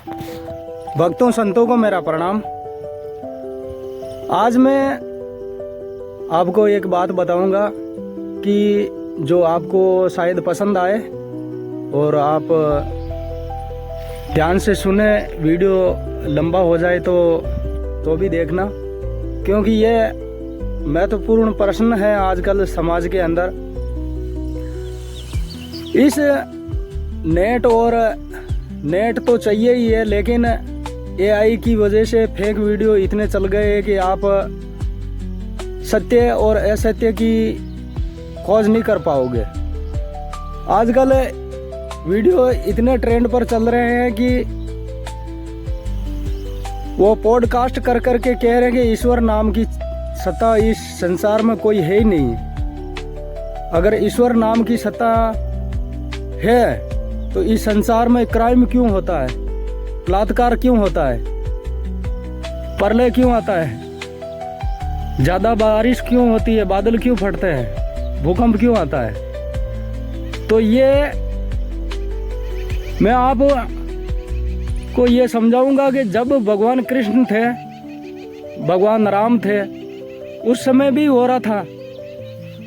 भक्तों संतों को मेरा प्रणाम। आज मैं आपको एक बात बताऊंगा कि जो आपको शायद पसंद आए और आप ध्यान से सुने। वीडियो लंबा हो जाए तो भी देखना, क्योंकि ये महत्वपूर्ण प्रश्न है आजकल समाज के अंदर। इस नेट तो चाहिए ही है, लेकिन एआई की वजह से फेक वीडियो इतने चल गए हैं कि आप सत्य और असत्य की खोज नहीं कर पाओगे। आजकल वीडियो इतने ट्रेंड पर चल रहे हैं कि वो पॉडकास्ट कर करके कह रहे हैं कि ईश्वर नाम की सत्ता इस संसार में कोई है ही नहीं। अगर ईश्वर नाम की सत्ता है तो इस संसार में क्राइम क्यों होता है, बलात्कार क्यों होता है, प्रलय क्यों आता है, ज्यादा बारिश क्यों होती है, बादल क्यों फटते हैं, भूकंप क्यों आता है। तो ये मैं आपको ये समझाऊंगा कि जब भगवान कृष्ण थे, भगवान राम थे, उस समय भी हो रहा था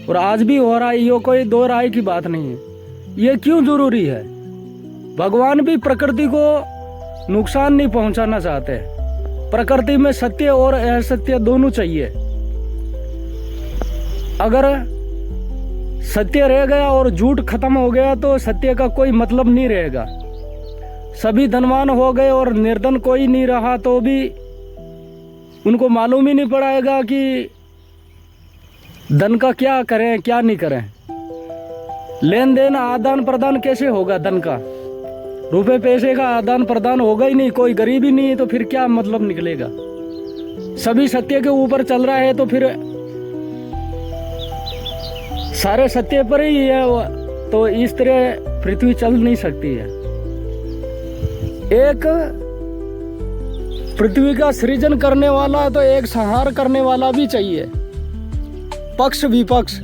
और आज भी हो रहा है। ये कोई दो राय की बात नहीं है। ये क्यों जरूरी है? भगवान भी प्रकृति को नुकसान नहीं पहुंचाना चाहते। प्रकृति में सत्य और असत्य दोनों चाहिए। अगर सत्य रह गया और झूठ खत्म हो गया तो सत्य का कोई मतलब नहीं रहेगा। सभी धनवान हो गए और निर्धन कोई नहीं रहा तो भी उनको मालूम ही नहीं पड़ेगा कि धन का क्या करें क्या नहीं करें। लेन देन आदान प्रदान कैसे होगा? धन का, रुपए पैसे का आदान प्रदान होगा ही नहीं। कोई गरीब ही नहीं है तो फिर क्या मतलब निकलेगा? सभी सत्य के ऊपर चल रहा है तो फिर सारे सत्य पर ही है, तो इस तरह पृथ्वी चल नहीं सकती है। एक पृथ्वी का सृजन करने वाला तो एक संहार करने वाला भी चाहिए। पक्ष विपक्ष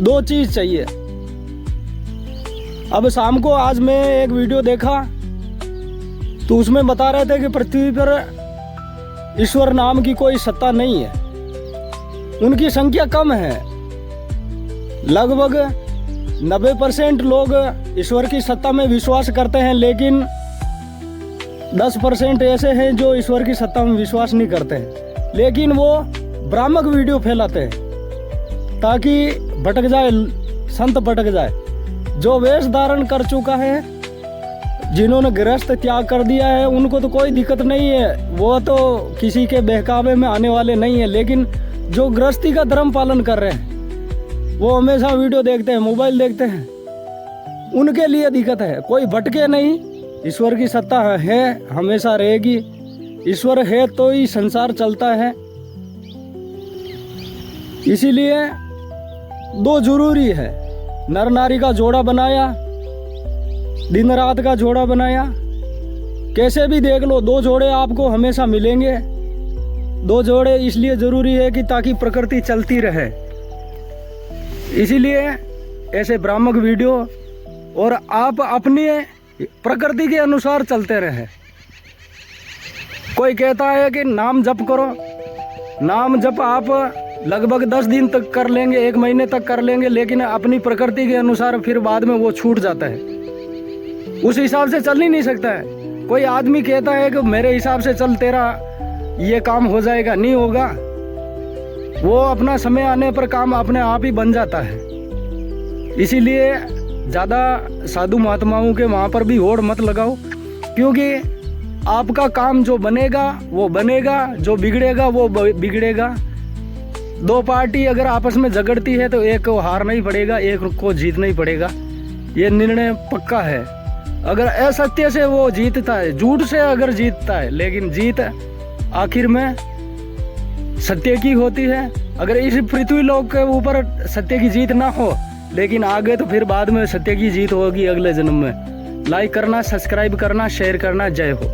दो चीज चाहिए। अब शाम को आज मैं एक वीडियो देखा तो उसमें बता रहे थे कि पृथ्वी पर ईश्वर नाम की कोई सत्ता नहीं है, उनकी संख्या कम है। लगभग 90% लोग ईश्वर की सत्ता में विश्वास करते हैं, लेकिन 10% ऐसे हैं जो ईश्वर की सत्ता में विश्वास नहीं करते हैं, लेकिन वो भ्रामक वीडियो फैलाते हैं ताकि भटक जाए, संत भटक जाए। जो वेश धारण कर चुका है, जिन्होंने गृहस्थ त्याग कर दिया है, उनको तो कोई दिक्कत नहीं है, वो तो किसी के बहकावे में आने वाले नहीं है। लेकिन जो गृहस्थी का धर्म पालन कर रहे हैं, वो हमेशा वीडियो देखते हैं, मोबाइल देखते हैं, उनके लिए दिक्कत है। कोई भटके नहीं। ईश्वर की सत्ता है, हमेशा रहेगी। ईश्वर है तो ही संसार चलता है। इसीलिए दो जरूरी है। नर नारी का जोड़ा बनाया, दिन रात का जोड़ा बनाया, कैसे भी देख लो, दो जोड़े आपको हमेशा मिलेंगे। दो जोड़े इसलिए जरूरी है कि ताकि प्रकृति चलती रहे। इसीलिए ऐसे भ्रामक वीडियो और आप अपनी प्रकृति के अनुसार चलते रहे। कोई कहता है कि नाम जप करो, नाम जप आप लगभग 10 दिन तक कर लेंगे, 1 महीने तक कर लेंगे, लेकिन अपनी प्रकृति के अनुसार फिर बाद में वो छूट जाता है। उस हिसाब से चल ही नहीं सकता है। कोई आदमी कहता है कि मेरे हिसाब से चल, तेरा ये काम हो जाएगा, नहीं होगा। वो अपना समय आने पर काम अपने आप ही बन जाता है। इसीलिए ज़्यादा साधु महात्माओं के वहाँ पर भी होड़ मत लगाओ, क्योंकि आपका काम जो बनेगा वो बनेगा, जो बिगड़ेगा वो बिगड़ेगा। दो पार्टी अगर आपस में झगड़ती है तो एक को हारना ही पड़ेगा, एक को जीतना ही पड़ेगा। ये निर्णय पक्का है। अगर असत्य से वो जीतता है, झूठ से अगर जीतता है, लेकिन जीत आखिर में सत्य की होती है। अगर इस पृथ्वी लोक के ऊपर सत्य की जीत ना हो, लेकिन आगे तो फिर बाद में सत्य की जीत होगी अगले जन्म में। लाइक करना, सब्सक्राइब करना, शेयर करना। जय हो।